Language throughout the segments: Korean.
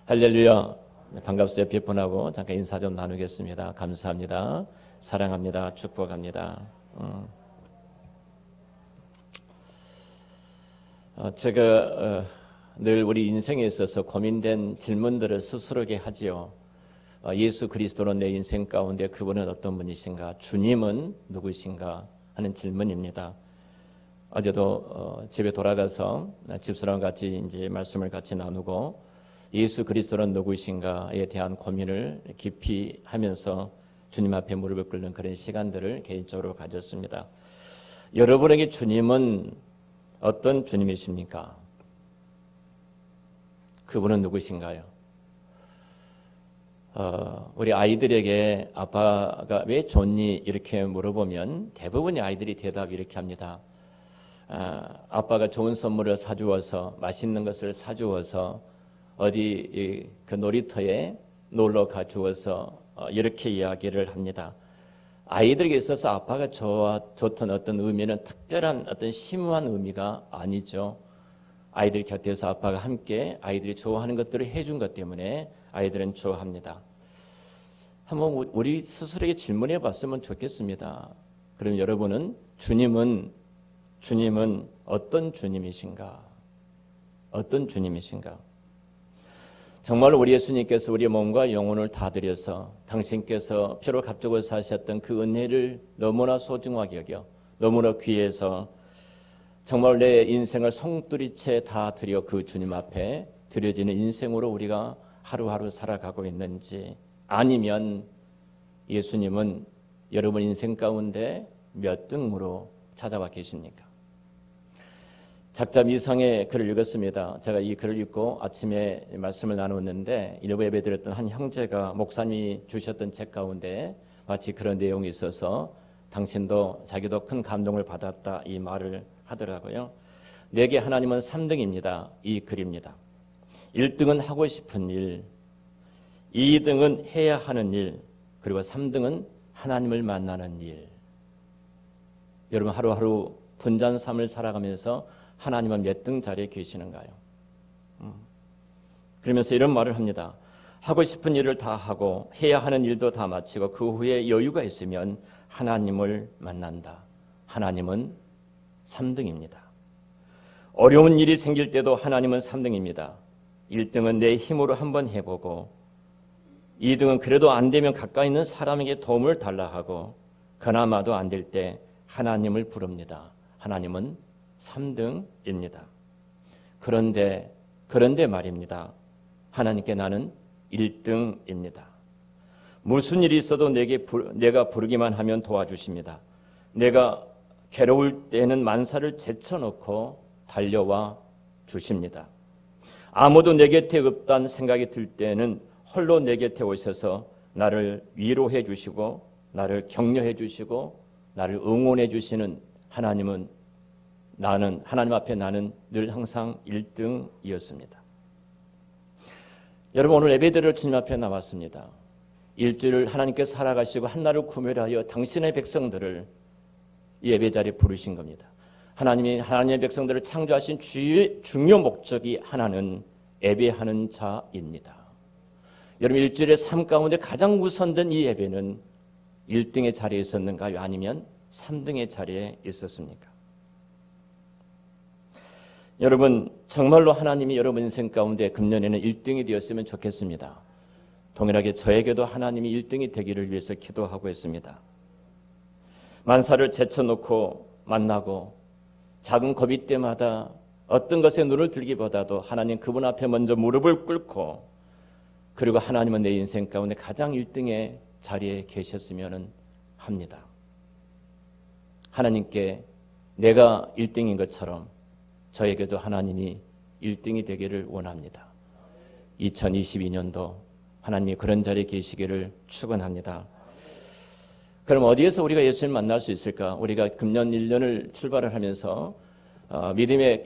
할렐루야. 반갑습니다. 비폰하고 잠깐 인사 좀 나누겠습니다. 감사합니다. 사랑합니다. 축복합니다. 제가 늘 우리 인생에 있어서 고민된 질문들을 스스로에게 하지요. 예수 그리스도는 내 인생 가운데 그분은 어떤 분이신가? 주님은 누구신가? 하는 질문입니다. 어제도 집에 돌아가서 집사람과 같이 이제 말씀을 같이 나누고 예수 그리스도는 누구이신가에 대한 고민을 깊이 하면서 주님 앞에 무릎을 꿇는 그런 시간들을 개인적으로 가졌습니다. 여러분에게 주님은 어떤 주님이십니까? 그분은 누구신가요? 우리 아이들에게 아빠가 왜 좋니? 이렇게 물어보면 대부분의 아이들이 대답 이렇게 합니다. 아빠가 좋은 선물을 사주어서 맛있는 것을 사주어서 어디 그 놀이터에 놀러 가주어서 이렇게 이야기를 합니다. 아이들에게 있어서 아빠가 좋던 어떤 의미는 특별한 어떤 심오한 의미가 아니죠. 아이들 곁에서 아빠가 함께 아이들이 좋아하는 것들을 해준 것 때문에 아이들은 좋아합니다. 한번 우리 스스로에게 질문해 봤으면 좋겠습니다. 그럼 여러분은 주님은 어떤 주님이신가? 어떤 주님이신가? 정말 우리 예수님께서 우리의 몸과 영혼을 다 드려서 당신께서 피로 값주고 사셨던 그 은혜를 너무나 소중하게 여겨 너무나 귀해서 정말 내 인생을 송두리째 다 드려 그 주님 앞에 드려지는 인생으로 우리가 하루하루 살아가고 있는지, 아니면 예수님은 여러분 인생 가운데 몇 등으로 찾아와 계십니까? 작자 미성의 글을 읽었습니다. 제가 이 글을 읽고 아침에 말씀을 나누었는데 일부 예배 드렸던 한 형제가 목사님이 주셨던 책 가운데 마치 그런 내용이 있어서 당신도 자기도 큰 감동을 받았다 이 말을 하더라고요. 내게 하나님은 3등입니다. 이 글입니다. 1등은 하고 싶은 일, 2등은 해야 하는 일, 그리고 3등은 하나님을 만나는 일. 여러분 하루하루 분주한 삶을 살아가면서 하나님은 몇 등 자리에 계시는가요? 그러면서 이런 말을 합니다. 하고 싶은 일을 다 하고 해야 하는 일도 다 마치고 그 후에 여유가 있으면 하나님을 만난다. 하나님은 3등입니다. 어려운 일이 생길 때도 하나님은 3등입니다. 1등은 내 힘으로 한번 해보고, 2등은 그래도 안 되면 가까이 있는 사람에게 도움을 달라 하고, 그나마도 안 될 때 하나님을 부릅니다. 하나님은 3등입니다. 그런데 말입니다. 하나님께 나는 1등입니다. 무슨 일이 있어도 내가 부르기만 하면 도와주십니다. 내가 괴로울 때는 만사를 제쳐놓고 달려와 주십니다. 아무도 내 곁에 없다는 생각이 들 때는 홀로 내 곁에 오셔서 나를 위로해 주시고 나를 격려해 주시고 나를 응원해 주시는 하나님 앞에 나는 늘 항상 1등이었습니다. 여러분 오늘 예배드릴 주님 앞에 나왔습니다. 일주일을 하나님께서 살아가시고 한날을 구별하여 당신의 백성들을 이 예배 자리에 부르신 겁니다. 하나님이 하나님의 백성들을 창조하신 중요 목적이 하나는 예배하는 자입니다. 여러분 일주일의 삶 가운데 가장 우선된 이 예배는 1등의 자리에 있었는가요? 아니면 3등의 자리에 있었습니까? 여러분 정말로 하나님이 여러분 인생 가운데 금년에는 1등이 되었으면 좋겠습니다. 동일하게 저에게도 하나님이 1등이 되기를 위해서 기도하고 있습니다. 만사를 제쳐놓고 만나고 작은 고비 때마다 어떤 것에 눈을 들기보다도 하나님 그분 앞에 먼저 무릎을 꿇고, 그리고 하나님은 내 인생 가운데 가장 1등의 자리에 계셨으면 합니다. 하나님께 내가 1등인 것처럼 저에게도 하나님이 1등이 되기를 원합니다. 2022년도 하나님이 그런 자리에 계시기를 축원합니다. 그럼 어디에서 우리가 예수님을 만날 수 있을까? 우리가 금년 1년을 출발을 하면서 믿음에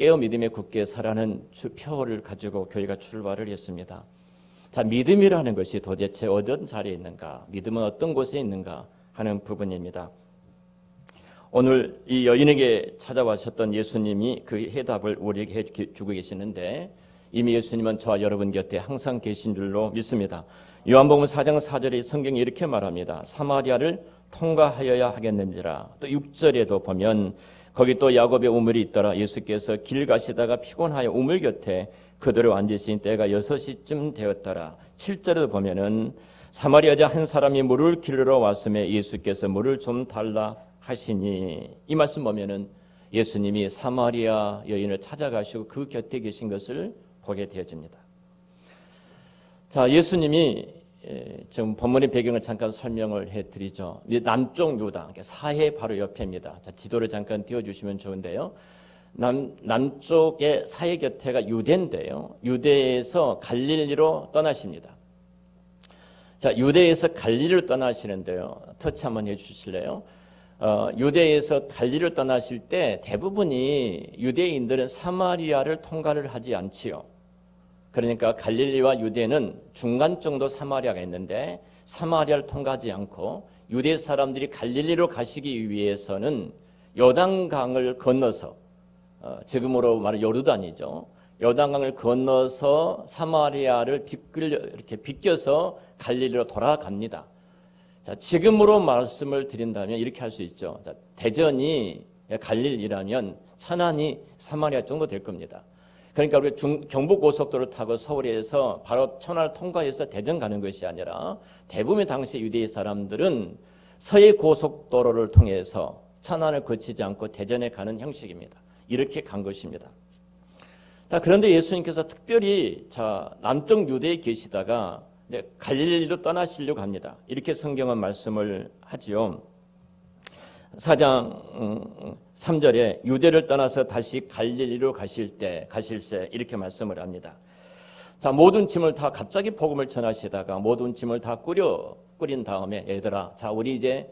굳게 살아는 표를 가지고 교회가 출발을 했습니다. 자, 믿음이라는 것이 도대체 어떤 자리에 있는가? 믿음은 어떤 곳에 있는가? 하는 부분입니다. 오늘 이 여인에게 찾아와셨던 예수님이 그 해답을 우리에게 해주고 계시는데 이미 예수님은 저와 여러분 곁에 항상 계신 줄로 믿습니다. 요한복음 4장 4절에 성경이 이렇게 말합니다. 사마리아를 통과하여야 하겠는지라. 또 6절에도 보면 거기 또 야곱의 우물이 있더라. 예수께서 길 가시다가 피곤하여 우물 곁에 그들을 앉으신 때가 6시쯤 되었더라. 7절에도 보면은 사마리아 여자 한 사람이 물을 길러 왔음에 예수께서 물을 좀 달라 하시니, 이 말씀 보면은 예수님이 사마리아 여인을 찾아가시고 그 곁에 계신 것을 보게 되어집니다. 자, 예수님이 지금 본문의 배경을 잠깐 설명을 해드리죠. 남쪽 유다, 사해 바로 옆입니다. 자, 지도를 잠깐 띄워주시면 좋은데요. 남쪽의 사해 곁에가 유대인데요. 유대에서 갈릴리로 떠나십니다. 자, 유대에서 갈릴리를 떠나시는데요. 터치 한번 해주실래요? 유대에서 갈릴리를 떠나실 때 대부분이 유대인들은 사마리아를 통과를 하지 않지요. 그러니까 갈릴리와 유대는 중간 정도 사마리아가 있는데 사마리아를 통과하지 않고 유대 사람들이 갈릴리로 가시기 위해서는 요단강을 건너서 지금으로 말하면 요르단이죠. 요단강을 건너서 사마리아를 이렇게 비껴서 갈릴리로 돌아갑니다. 자, 지금으로 말씀을 드린다면 이렇게 할 수 있죠. 자, 대전이 갈릴리라면 천안이 사마리아 정도 될 겁니다. 그러니까 우리 경부고속도를 타고 서울에서 바로 천안을 통과해서 대전 가는 것이 아니라 대부분 당시 유대 사람들은 서해 고속도로를 통해서 천안을 거치지 않고 대전에 가는 형식입니다. 이렇게 간 것입니다. 자, 그런데 예수님께서 특별히 남쪽 유대에 계시다가 갈릴리로 떠나시려고 합니다. 이렇게 성경은 말씀을 하지요. 4장 3절에 유대를 떠나서 다시 갈릴리로 가실세 이렇게 말씀을 합니다. 자, 모든 짐을 다 갑자기 복음을 전하시다가 모든 짐을 다 꾸린 다음에 얘들아, 자, 우리 이제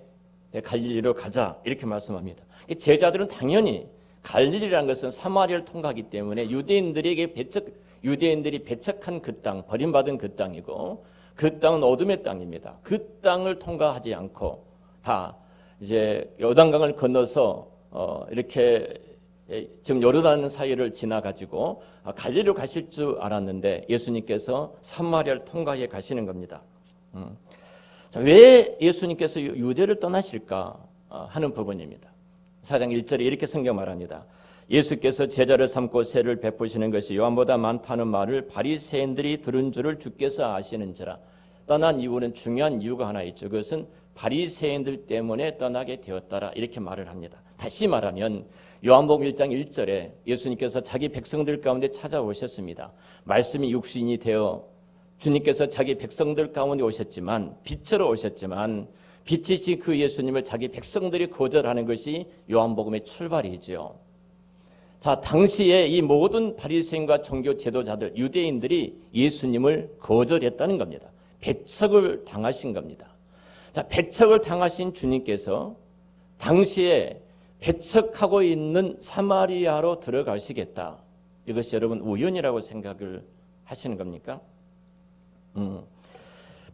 갈릴리로 가자 이렇게 말씀합니다. 제자들은 당연히 갈릴리라는 것은 사마리아를 통과하기 때문에 유대인들이 배척한 그 땅, 버림받은 그 땅이고 그 땅은 어둠의 땅입니다. 그 땅을 통과하지 않고 다 이제 요단강을 건너서 이렇게 지금 요르단 사이를 지나가지고 갈릴리로 가실 줄 알았는데 예수님께서 사마리아를 통과해 가시는 겁니다. 자, 왜 예수님께서 유대를 떠나실까 하는 부분입니다. 4장 1절에 이렇게 성경 말합니다. 예수께서 제자를 삼고 세를 베푸시는 것이 요한보다 많다는 말을 바리새인들이 들은 줄을 주께서 아시는지라. 떠난 이유는 중요한 이유가 하나 있죠. 그것은 바리새인들 때문에 떠나게 되었더라 이렇게 말을 합니다. 다시 말하면 요한복음 1장 1절에 예수님께서 자기 백성들 가운데 찾아오셨습니다. 말씀이 육신이 되어 주님께서 자기 백성들 가운데 오셨지만 빛으로 오셨지만 빛이신 그 예수님을 자기 백성들이 거절하는 것이 요한복음의 출발이지요. 자, 당시에 이 모든 바리새인과 종교 지도자들 유대인들이 예수님을 거절했다는 겁니다. 배척을 당하신 겁니다. 자, 배척을 당하신 주님께서 당시에 배척하고 있는 사마리아로 들어가시겠다. 이것이 여러분 우연이라고 생각을 하시는 겁니까?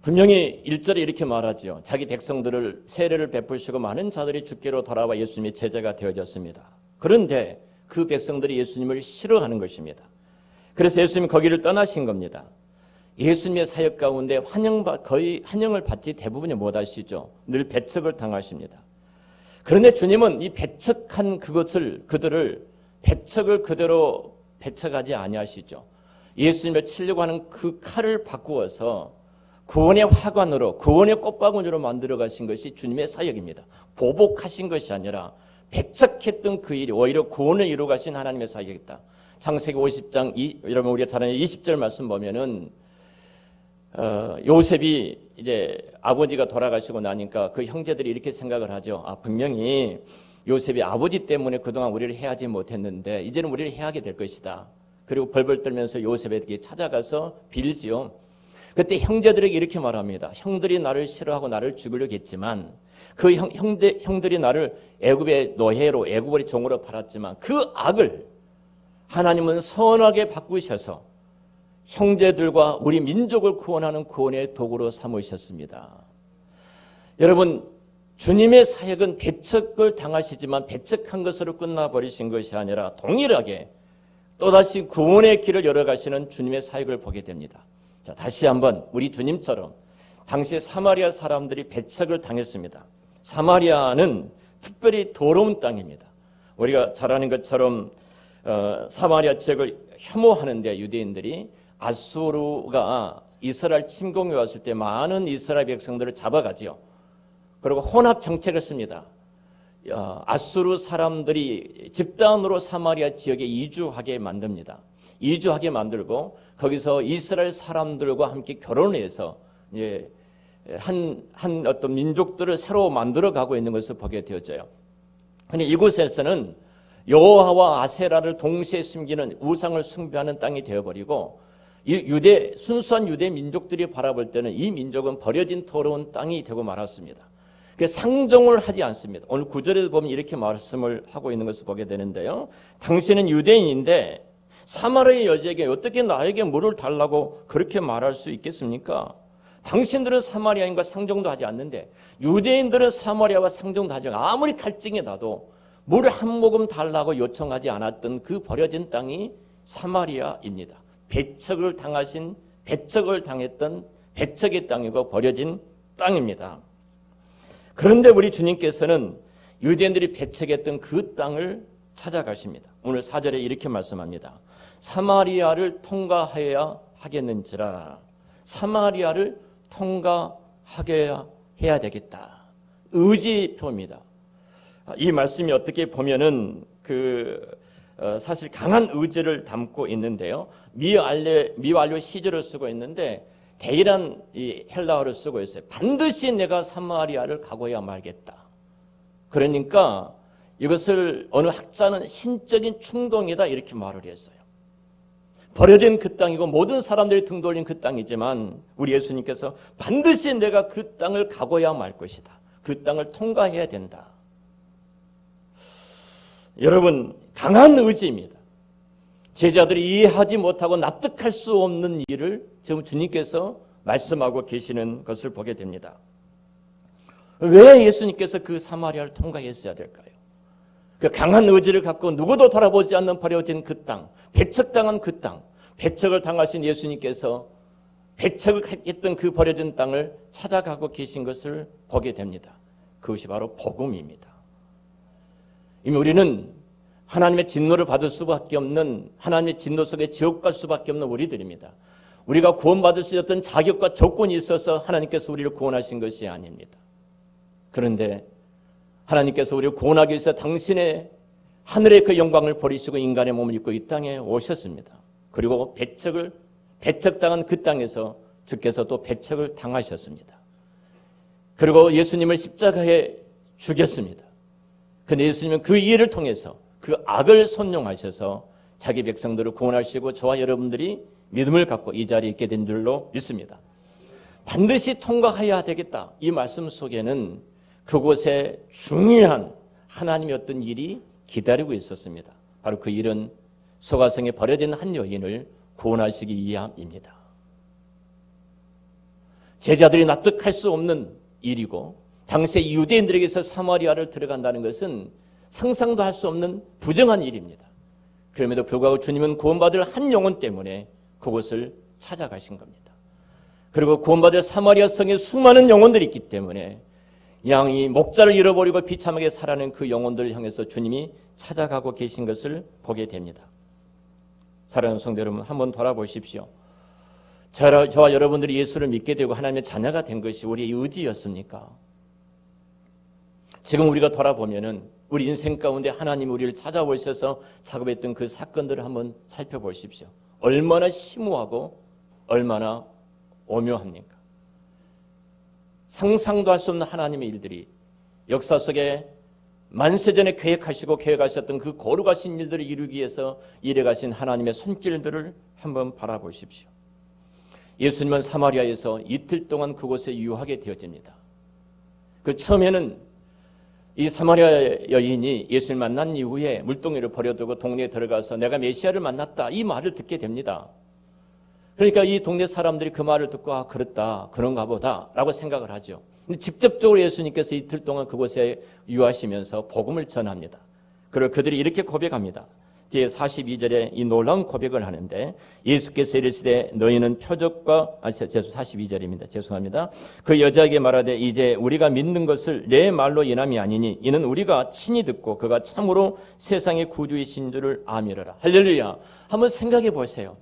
분명히 1절에 이렇게 말하죠. 자기 백성들을 세례를 베푸시고 많은 자들이 주께로 돌아와 예수님의 제자가 되어졌습니다. 그런데 그 백성들이 예수님을 싫어하는 것입니다. 그래서 예수님이 거기를 떠나신 겁니다. 예수님의 사역 가운데 거의 환영을 받지 대부분이 못하시죠. 늘 배척을 당하십니다. 그런데 주님은 이 배척한 그들을 배척을 그대로 배척하지 아니하시죠. 예수님을 치려고 하는 그 칼을 바꾸어서 구원의 화관으로 구원의 꽃바구니로 만들어 가신 것이 주님의 사역입니다. 보복하신 것이 아니라 배척했던 그 일이 오히려 구원을 이루어 가신 하나님의 사역이다. 창세기 50장 여러분 우리가 잘 아는 20절 말씀 보면은 요셉이 이제 아버지가 돌아가시고 나니까 그 형제들이 이렇게 생각을 하죠. 분명히 요셉이 아버지 때문에 그동안 우리를 해하지 못했는데 이제는 우리를 해하게 될 것이다. 그리고 벌벌 떨면서 요셉에게 찾아가서 빌지요. 그때 형제들에게 이렇게 말합니다. 형들이 나를 싫어하고 나를 죽이려고 했지만 그 형들이 나를 애굽의 노예로 애굽의 종으로 팔았지만 그 악을 하나님은 선하게 바꾸셔서 형제들과 우리 민족을 구원하는 구원의 도구로 삼으셨습니다. 여러분, 주님의 사역은 배척을 당하시지만 배척한 것으로 끝나버리신 것이 아니라 동일하게 또다시 구원의 길을 열어가시는 주님의 사역을 보게 됩니다. 자, 다시 한번 우리 주님처럼 당시 사마리아 사람들이 배척을 당했습니다. 사마리아는 특별히 더러운 땅입니다. 우리가 잘 아는 것처럼 사마리아 지역을 혐오하는데 유대인들이 아수르가 이스라엘 침공해 왔을 때 많은 이스라엘 백성들을 잡아가지요. 그리고 혼합 정책을 씁니다. 아수르 사람들이 집단으로 사마리아 지역에 이주하게 만듭니다. 이주하게 만들고 거기서 이스라엘 사람들과 함께 결혼을 해서 이제 한 어떤 민족들을 새로 만들어가고 있는 것을 보게 되어져요. 근데 이곳에서는 여호와와 아세라를 동시에 숨기는 우상을 숭배하는 땅이 되어버리고 순수한 유대 민족들이 바라볼 때는 이 민족은 버려진 더러운 땅이 되고 말았습니다. 상종을 하지 않습니다. 오늘 9절에 보면 이렇게 말씀을 하고 있는 것을 보게 되는데요. 당신은 유대인인데 사마리아 여자에게 어떻게 나에게 물을 달라고 그렇게 말할 수 있겠습니까? 당신들은 사마리아인과 상종도 하지 않는데 유대인들은 사마리아와 상종도 하지 않고 아무리 갈증이 나도 물 한 모금 달라고 요청하지 않았던 그 버려진 땅이 사마리아입니다. 배척을 당했던 배척의 땅이고 버려진 땅입니다. 그런데 우리 주님께서는 유대인들이 배척했던 그 땅을 찾아가십니다. 오늘 4절에 이렇게 말씀합니다. 사마리아를 통과해야 하겠는지라. 사마리아를 통과하게 해야 되겠다. 의지표입니다. 이 말씀이 어떻게 보면은 사실 강한 의지를 담고 있는데요. 미완료 시제를 쓰고 있는데 대일한 이 헬라어를 쓰고 있어요. 반드시 내가 사마리아를 가고야 말겠다. 그러니까 이것을 어느 학자는 신적인 충동이다 이렇게 말을 했어요. 버려진 그 땅이고 모든 사람들이 등 돌린 그 땅이지만 우리 예수님께서 반드시 내가 그 땅을 가고야 말 것이다. 그 땅을 통과해야 된다. 여러분, 강한 의지입니다. 제자들이 이해하지 못하고 납득할 수 없는 일을 지금 주님께서 말씀하고 계시는 것을 보게 됩니다. 왜 예수님께서 그 사마리아를 통과했어야 될까요? 그 강한 의지를 갖고 누구도 돌아보지 않는 버려진 그 땅, 배척당한 그 땅, 배척을 당하신 예수님께서 배척했던 그 버려진 땅을 찾아가고 계신 것을 보게 됩니다. 그것이 바로 복음입니다. 이미 우리는 하나님의 진노를 받을 수밖에 없는, 하나님의 진노 속에 지옥 갈 수밖에 없는 우리들입니다. 우리가 구원받을 수 있었던 자격과 조건이 있어서 하나님께서 우리를 구원하신 것이 아닙니다. 그런데 하나님께서 우리를 구원하기 위해서 당신의 하늘의 그 영광을 버리시고 인간의 몸을 입고 이 땅에 오셨습니다. 그리고 배척당한 그 땅에서 주께서 또 배척을 당하셨습니다. 그리고 예수님을 십자가에 죽였습니다. 그런데 예수님은 그 일을 통해서 그 악을 손용하셔서 자기 백성들을 구원하시고 저와 여러분들이 믿음을 갖고 이 자리에 있게 된 줄로 믿습니다. 반드시 통과해야 되겠다. 이 말씀 속에는 그곳에 중요한 하나님의 어떤 일이 기다리고 있었습니다. 바로 그 일은 소가성에 버려진 한 여인을 구원하시기 위함입니다. 제자들이 납득할 수 없는 일이고 당시 유대인들에게서 사마리아를 들어간다는 것은 상상도 할 수 없는 부정한 일입니다. 그럼에도 불구하고 주님은 구원받을 한 영혼 때문에 그곳을 찾아가신 겁니다. 그리고 구원받을 사마리아 성에 수많은 영혼들이 있기 때문에 양이 목자를 잃어버리고 비참하게 살아가는 그 영혼들을 향해서 주님이 찾아가고 계신 것을 보게 됩니다. 사랑하는 성도 여러분, 한번 돌아보십시오. 저와 여러분들이 예수를 믿게 되고 하나님의 자녀가 된 것이 우리의 의지였습니까? 지금 우리가 돌아보면은 우리 인생 가운데 하나님이 우리를 찾아오셔서 작업했던 그 사건들을 한번 살펴보십시오. 얼마나 심오하고 얼마나 오묘합니까? 상상도 할 수 없는 하나님의 일들이 역사 속에 만세전에 계획하셨던 그 거룩하신 일들을 이루기 위해서 일해가신 하나님의 손길들을 한번 바라보십시오. 예수님은 사마리아에서 이틀 동안 그곳에 유하게 되어집니다. 그 처음에는 이 사마리아 여인이 예수를 만난 이후에 물동이를 버려두고 동네에 들어가서 내가 메시아를 만났다 이 말을 듣게 됩니다. 그러니까 이 동네 사람들이 그 말을 듣고 아 그렇다 그런가 보다 라고 생각을 하죠. 근데 직접적으로 예수님께서 이틀 동안 그곳에 유하시면서 복음을 전합니다. 그리고 그들이 이렇게 고백합니다. 뒤에 42절에 이 놀라운 고백을 하는데 예수께서 이르시되 너희는 표적과 42절입니다. 죄송합니다. 그 여자에게 말하되 이제 우리가 믿는 것을 내 말로 인함이 아니니 이는 우리가 친히 듣고 그가 참으로 세상의 구주이신 줄을 아미로라. 할렐루야. 한번 생각해 보세요.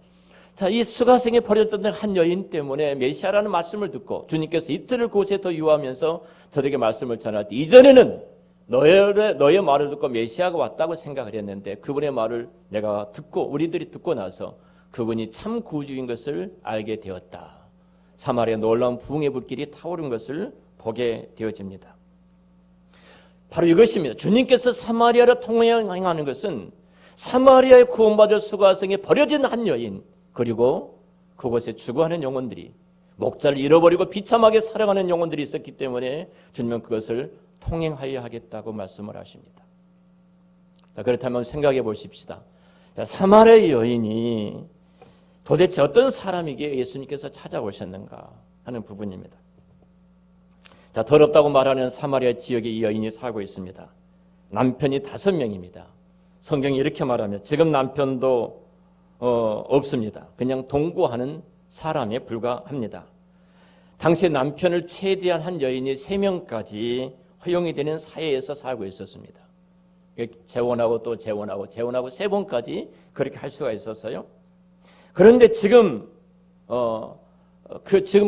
자, 이 수가성에 버려졌던 한 여인 때문에 메시아라는 말씀을 듣고 주님께서 이틀을 그곳에 더 유하면서 저에게 말씀을 전할 때 이전에는 너의 말을 듣고 메시아가 왔다고 생각을 했는데 그분의 말을 내가 듣고 우리들이 듣고 나서 그분이 참 구주인 것을 알게 되었다. 사마리아 놀라운 부흥의 불길이 타오른 것을 보게 되어집니다. 바로 이것입니다. 주님께서 사마리아를 통행하는 것은 사마리아에 구원받을 수가성에 버려진 한 여인 그리고 그곳에 죽어가는 영혼들이 목자를 잃어버리고 비참하게 살아가는 영혼들이 있었기 때문에 주님은 그것을 통행하여 하겠다고 말씀을 하십니다. 자, 그렇다면 생각해 보십시다. 자, 사마리아 여인이 도대체 어떤 사람이기에 예수님께서 찾아오셨는가 하는 부분입니다. 자, 더럽다고 말하는 사마리아 지역에 이 여인이 살고 있습니다. 남편이 5명입니다. 성경이 이렇게 말하면 지금 남편도 없습니다. 그냥 동거하는 사람에 불과합니다. 당시 남편을 최대한 한 여인이 3명까지 허용이 되는 사회에서 살고 있었습니다. 재혼하고 또 재혼하고 3번까지 그렇게 할 수가 있었어요. 그런데 지금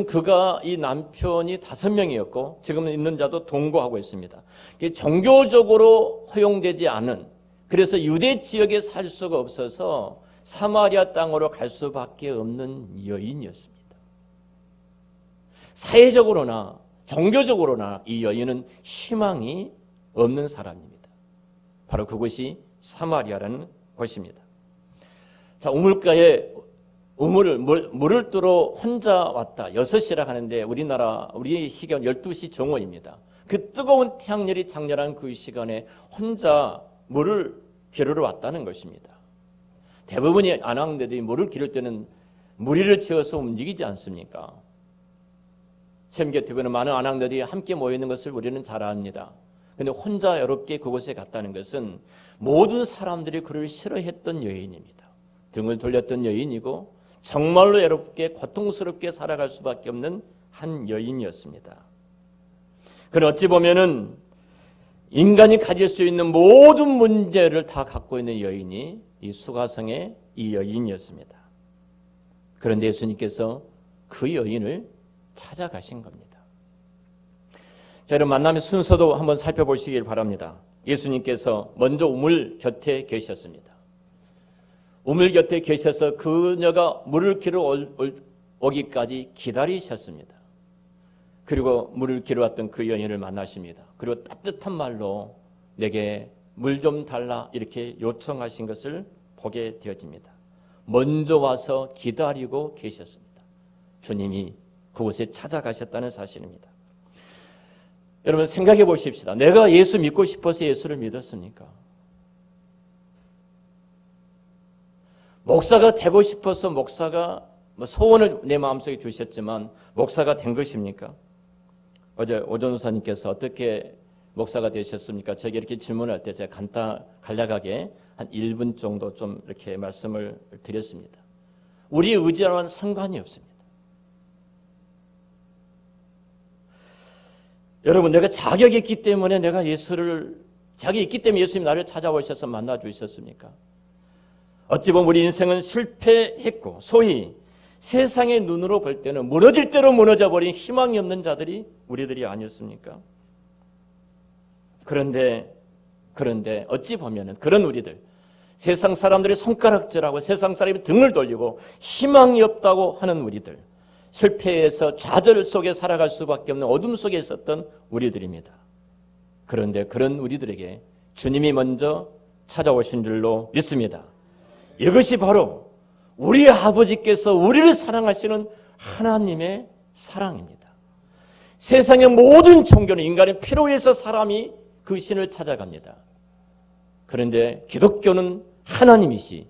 그가 이 남편이 5명이었고 지금 있는 자도 동거하고 있습니다. 종교적으로 허용되지 않은 그래서 유대 지역에 살 수가 없어서 사마리아 땅으로 갈 수밖에 없는 여인이었습니다. 사회적으로나 종교적으로나 이 여인은 희망이 없는 사람입니다. 바로 그곳이 사마리아라는 곳입니다. 자, 우물가에 물을 뜨러 혼자 왔다. 6시라 하는데 우리 시간 12시 정오입니다. 그 뜨거운 태양열이 장렬한 그 시간에 혼자 물을 기르러 왔다는 것입니다. 대부분의 안악내들이 물을 기를 때는 무리를 지어서 움직이지 않습니까? 샘곁에 보는 많은 안악내들이 함께 모이는 것을 우리는 잘 압니다. 그런데 혼자 외롭게 그곳에 갔다는 것은 모든 사람들이 그를 싫어했던 여인입니다. 등을 돌렸던 여인이고 정말로 외롭게 고통스럽게 살아갈 수밖에 없는 한 여인이었습니다. 그는 어찌 보면은 인간이 가질 수 있는 모든 문제를 다 갖고 있는 여인이 이 수가성의 이 여인이었습니다. 그런데 예수님께서 그 여인을 찾아가신 겁니다. 자, 여러분 만남의 순서도 한번 살펴보시길 바랍니다. 예수님께서 먼저 우물 곁에 계셨습니다. 우물 곁에 계셔서 그녀가 물을 기르러 오기까지 기다리셨습니다. 그리고 물을 기르러 왔던 그 여인을 만나십니다. 그리고 따뜻한 말로 내게 물 좀 달라 이렇게 요청하신 것을 보게 되어집니다. 먼저 와서 기다리고 계셨습니다. 주님이 그곳에 찾아가셨다는 사실입니다. 여러분 생각해 보십시다. 내가 예수 믿고 싶어서 예수를 믿었습니까? 목사가 되고 싶어서 목사가 소원을 내 마음속에 주셨지만 목사가 된 것입니까? 어제 오전사님께서 어떻게 목사가 되셨습니까? 저에게 이렇게 질문할 때 제가 간략하게 한 1분 정도 좀 이렇게 말씀을 드렸습니다. 우리의 의지와는 상관이 없습니다. 여러분 내가 자격이 있기 때문에 자격이 있기 때문에 예수님이 나를 찾아오셔서 만나주셨습니까? 어찌 보면 우리 인생은 실패했고 소위 세상의 눈으로 볼 때는 무너질 대로 무너져 버린 희망이 없는 자들이 우리들이 아니었습니까? 그런데 어찌 보면은 그런 우리들 세상 사람들이 손가락질하고 세상 사람이 등을 돌리고 희망이 없다고 하는 우리들 실패해서 좌절 속에 살아갈 수밖에 없는 어둠 속에 있었던 우리들입니다. 그런데 그런 우리들에게 주님이 먼저 찾아오신 줄로 믿습니다. 이것이 바로 우리 아버지께서 우리를 사랑하시는 하나님의 사랑입니다. 세상의 모든 종교는 인간의 필요에 의해서 사람이 그 신을 찾아갑니다. 그런데 기독교는 하나님이신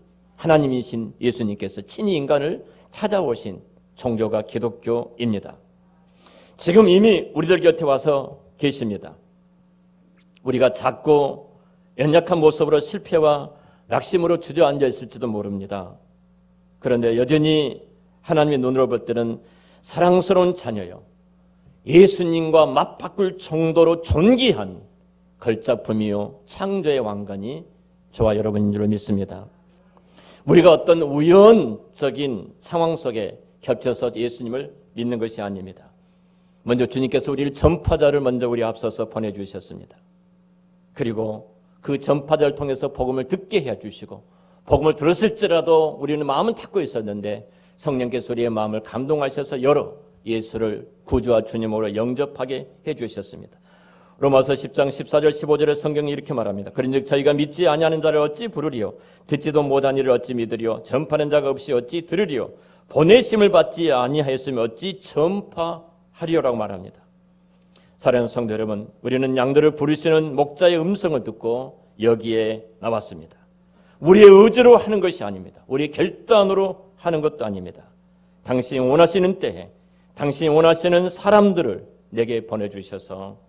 예수님께서 친히 인간을 찾아오신 종교가 기독교입니다. 지금 이미 우리들 곁에 와서 계십니다. 우리가 작고 연약한 모습으로 실패와 낙심으로 주저앉아 있을지도 모릅니다. 그런데 여전히 하나님의 눈으로 볼 때는 사랑스러운 자녀요, 예수님과 맞바꿀 정도로 존귀한 걸작품이요 창조의 왕관이 저와 여러분인 줄 믿습니다. 우리가 어떤 우연적인 상황 속에 겹쳐서 예수님을 믿는 것이 아닙니다. 먼저 주님께서 우리를 전파자를 먼저 우리 앞서서 보내주셨습니다. 그리고 그 전파자를 통해서 복음을 듣게 해주시고, 복음을 들었을지라도 우리는 마음은 닫고 있었는데 성령께서 우리의 마음을 감동하셔서 열어 예수를 구주와 주님으로 영접하게 해주셨습니다. 로마서 10장 14절 15절에 성경이 이렇게 말합니다. 그런즉 저희가 믿지 아니하는 자를 어찌 부르리요, 듣지도 못한 이를 어찌 믿으리요, 전파하는 자가 없이 어찌 들으리요, 보내심을 받지 아니하였으면 어찌 전파하리요라고 말합니다. 사랑하는 성도 여러분, 우리는 양들을 부르시는 목자의 음성을 듣고 여기에 나왔습니다. 우리의 의지로 하는 것이 아닙니다. 우리의 결단으로 하는 것도 아닙니다. 당신이 원하시는 때에 당신이 원하시는 사람들을 내게 보내주셔서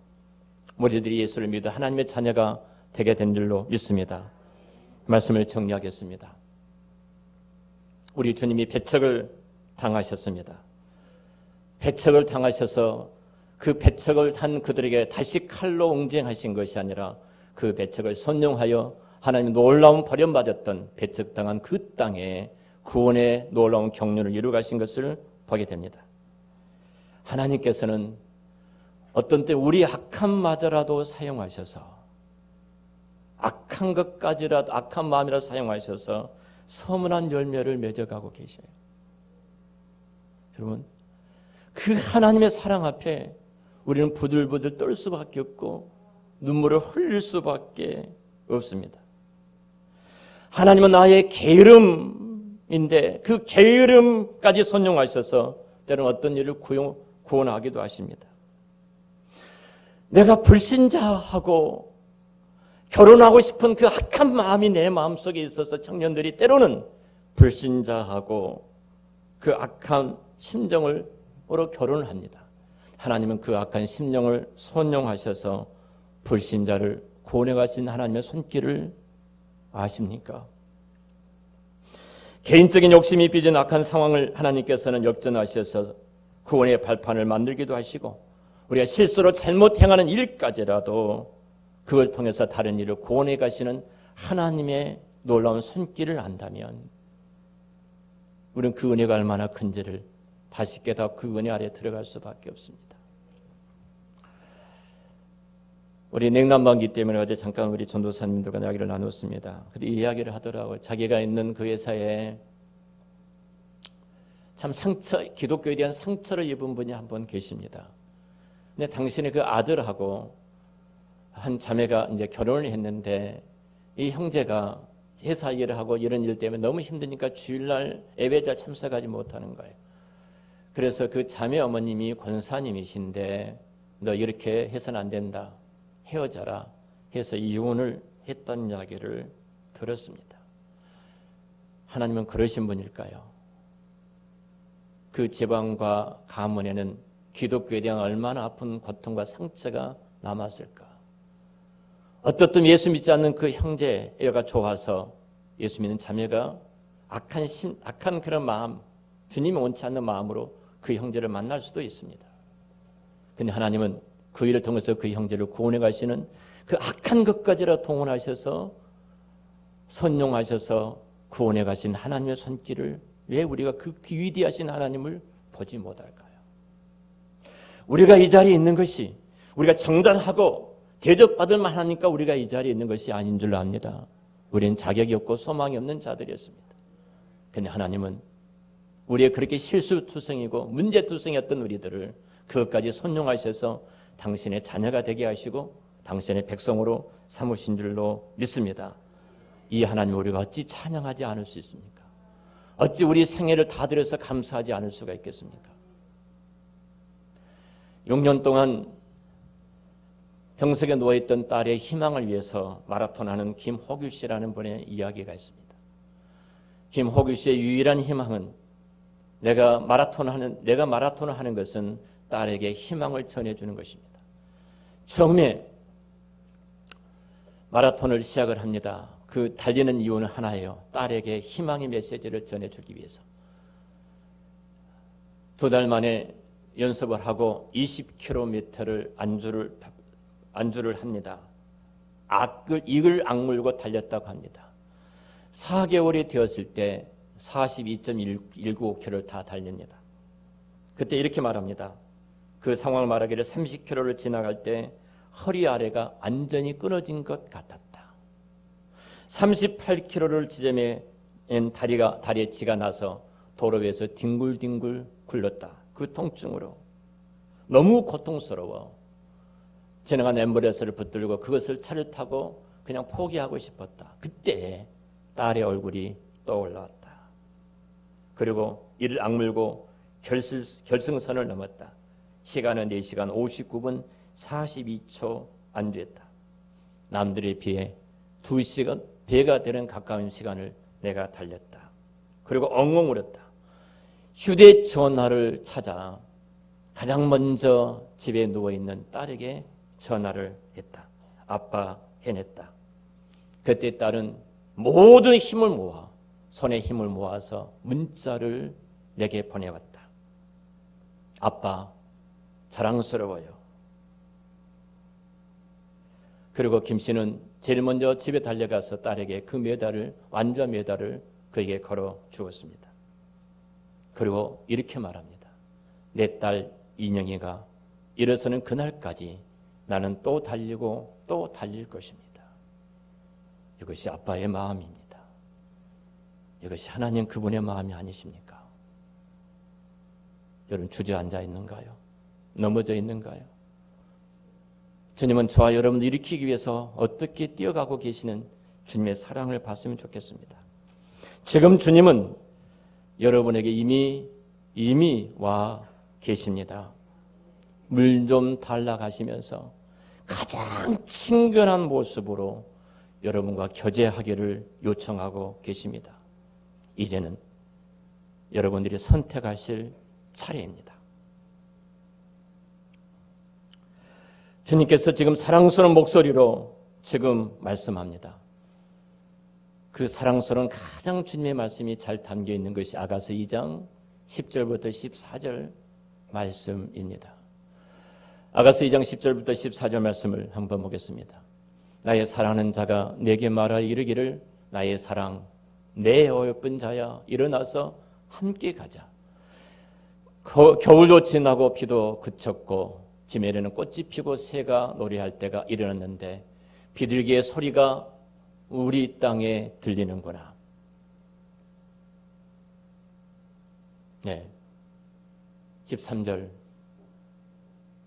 우리들이 예수를 믿어 하나님의 자녀가 되게 된 줄로 믿습니다. 말씀을 정리하겠습니다. 우리 주님이 배척을 당하셨습니다. 배척을 당하셔서 그 배척을 한 그들에게 다시 칼로 응징하신 것이 아니라 그 배척을 선용하여 하나님의 놀라운 버림받았던 배척당한 그 땅에 구원의 놀라운 경륜을 이루어 가신 것을 보게 됩니다. 하나님께서는 어떤 때 우리 악함마저라도 사용하셔서, 악한 것까지라도, 악한 마음이라도 사용하셔서 서문한 열매를 맺어가고 계셔요. 여러분, 그 하나님의 사랑 앞에 우리는 부들부들 떨 수밖에 없고 눈물을 흘릴 수밖에 없습니다. 하나님은 나의 게으름인데 그 게으름까지 선용하셔서 때로는 어떤 일을 구원하기도 하십니다. 내가 불신자하고 결혼하고 싶은 그 악한 마음이 내 마음속에 있어서 청년들이 때로는 불신자하고 그 악한 심정으로 결혼을 합니다. 하나님은 그 악한 심령을 선용하셔서 불신자를 구원해 가신 하나님의 손길을 아십니까? 개인적인 욕심이 빚은 악한 상황을 하나님께서는 역전하셔서 구원의 발판을 만들기도 하시고, 우리가 실수로 잘못 행하는 일까지라도 그걸 통해서 다른 일을 구원해 가시는 하나님의 놀라운 손길을 안다면 우리는 그 은혜가 얼마나 큰지를 다시 깨닫고 그 은혜 아래 들어갈 수밖에 없습니다. 우리 냉난방기 때문에 어제 잠깐 우리 전도사님들과 이야기를 나눴습니다. 근데 이 이야기를 하더라고요. 자기가 있는 그 회사에 참 기독교에 대한 상처를 입은 분이 한 분 계십니다. 근데 당신의 그 아들하고 한 자매가 이제 결혼을 했는데 이 형제가 회사 일을 하고 이런 일 때문에 너무 힘드니까 주일날 예배자 참석하지 못하는 거예요. 그래서 그 자매 어머님이 권사님이신데 너 이렇게 해서는 안 된다, 헤어져라 해서 이혼을 했던 이야기를 들었습니다. 하나님은 그러신 분일까요? 그 집안과 가문에는 기독교에 대한 얼마나 아픈 고통과 상처가 남았을까? 어떻든 예수 믿지 않는 그 형제가 좋아서 예수 믿는 자매가 악한 그런 마음, 주님이 원치 않는 마음으로 그 형제를 만날 수도 있습니다. 그런데 하나님은 그 일을 통해서 그 형제를 구원해 가시는 그 악한 것까지라 동원하셔서 선용하셔서 구원해 가신 하나님의 손길을 왜 우리가 그 위대하신 하나님을 보지 못할까요? 우리가 이 자리에 있는 것이 우리가 정당하고 대접받을 만하니까 우리가 이 자리에 있는 것이 아닌 줄 압니다. 우리는 자격이 없고 소망이 없는 자들이었습니다. 그런데 하나님은 우리의 그렇게 실수투성이고 문제투성이었던 우리들을 그것까지 선용하셔서 당신의 자녀가 되게 하시고 당신의 백성으로 삼으신 줄로 믿습니다. 이 하나님 우리가 어찌 찬양하지 않을 수 있습니까? 어찌 우리 생애를 다 들여서 감사하지 않을 수가 있겠습니까? 6년 동안 병석에 누워있던 딸의 희망을 위해서 마라톤하는 김호규 씨라는 분의 이야기가 있습니다. 김호규 씨의 유일한 희망은 내가 마라톤을 하는 것은 딸에게 희망을 전해주는 것입니다. 처음에 마라톤을 시작을 합니다. 그 달리는 이유는 하나예요. 딸에게 희망의 메시지를 전해주기 위해서. 2달 만에 연습을 하고 20km를 안주를 합니다. 이를 악물고 달렸다고 합니다. 4개월이 되었을 때 42.195km를 다 달립니다. 그때 이렇게 말합니다. 그 상황을 말하기를 30km를 지나갈 때 허리 아래가 완전히 끊어진 것 같았다. 38km를 지점에 다리에 지가 나서 도로 위에서 뒹굴뒹굴 굴렀다. 그 통증으로 너무 고통스러워 지나간 앰뷸런스를 붙들고 그것을 차를 타고 그냥 포기하고 싶었다. 그때 딸의 얼굴이 떠올라왔다. 그리고 이를 악물고 결승선을 넘었다. 시간은 4시간 59분 42초 안주했다. 남들에 비해 2시간 배가 되는 가까운 시간을 내가 달렸다. 그리고 엉엉 울었다. 휴대전화를 찾아 가장 먼저 집에 누워있는 딸에게 전화를 했다. 아빠 해냈다. 그때 딸은 모든 힘을 모아 손에 힘을 모아서 문자를 내게 보내왔다. 아빠 자랑스러워요. 그리고 김 씨는 제일 먼저 집에 달려가서 딸에게 그 완주한 메달을 그에게 걸어 주었습니다. 그리고 이렇게 말합니다. 내 딸 인영이가 일어서는 그날까지 나는 또 달리고 또 달릴 것입니다. 이것이 아빠의 마음입니다. 이것이 하나님 그분의 마음이 아니십니까? 여러분 주저앉아 있는가요? 넘어져 있는가요? 주님은 저와 여러분을 일으키기 위해서 어떻게 뛰어가고 계시는 주님의 사랑을 봤으면 좋겠습니다. 지금 주님은 여러분에게 이미 와 계십니다. 물 좀 달라 가시면서 가장 친근한 모습으로 여러분과 교제하기를 요청하고 계십니다. 이제는 여러분들이 선택하실 차례입니다. 주님께서 지금 사랑스러운 목소리로 지금 말씀합니다. 그 사랑스러운 가장 주님의 말씀이 잘 담겨 있는 것이 아가서 2장 10절부터 14절 말씀입니다. 아가서 2장 10절부터 14절 말씀을 한번 보겠습니다. 나의 사랑하는 자가 내게 말하여 이르기를 나의 사랑 내 어여쁜 자야 일어나서 함께 가자. 겨울도 지나고 비도 그쳤고 지면에는 꽃이 피고 새가 노래할 때가 이르렀는데 비둘기의 소리가 우리 땅에 들리는구나. 네. 13절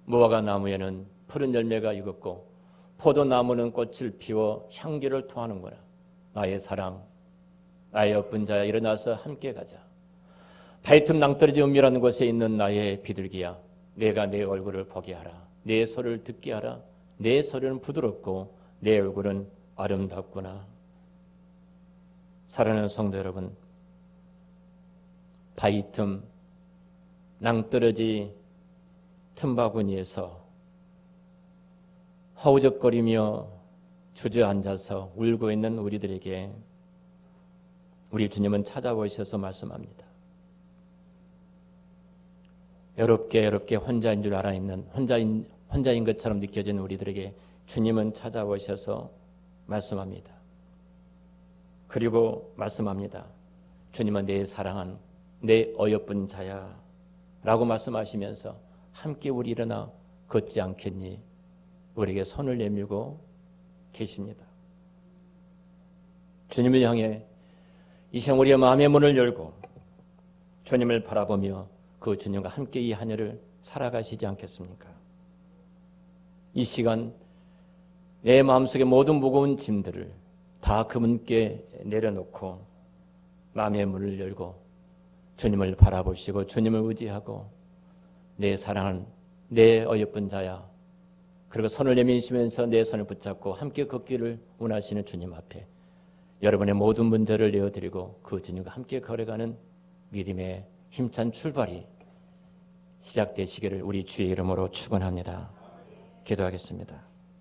무화과 나무에는 푸른 열매가 익었고 포도나무는 꽃을 피워 향기를 토하는구나. 나의 사랑 나의 예쁜 자야 일어나서 함께 가자. 바위틈 낭떠러지 은밀한 곳에 있는 나의 비둘기야 내가 내 얼굴을 보게 하라. 내 소리를 듣게 하라. 내 소리는 부드럽고 내 얼굴은 아름답구나. 사랑하는 성도 여러분, 바위틈 낭떠러지 틈바구니에서 허우적거리며 주저앉아서 울고 있는 우리들에게 우리 주님은 찾아오셔서 말씀합니다. 외롭게 혼자인 줄 알아 있는 혼자인 것처럼 느껴지는 우리들에게 주님은 찾아오셔서 말씀합니다. 그리고 말씀합니다. 주님은 내 사랑한 내 어여쁜 자야 라고 말씀하시면서 함께 우리 일어나 걷지 않겠니? 우리에게 손을 내밀고 계십니다. 주님을 향해 이 시간 우리의 마음의 문을 열고 주님을 바라보며 그 주님과 함께 이 한 해를 살아가시지 않겠습니까? 이 시간 내 마음속에 모든 무거운 짐들을 다 그분께 내려놓고 마음의 문을 열고 주님을 바라보시고 주님을 의지하고 내 사랑하는 내 어여쁜 자야 그리고 손을 내미시면서 내 손을 붙잡고 함께 걷기를 원하시는 주님 앞에 여러분의 모든 문제를 내어드리고 그 주님과 함께 걸어가는 믿음의 힘찬 출발이 시작되시기를 우리 주의 이름으로 축원합니다. 기도하겠습니다.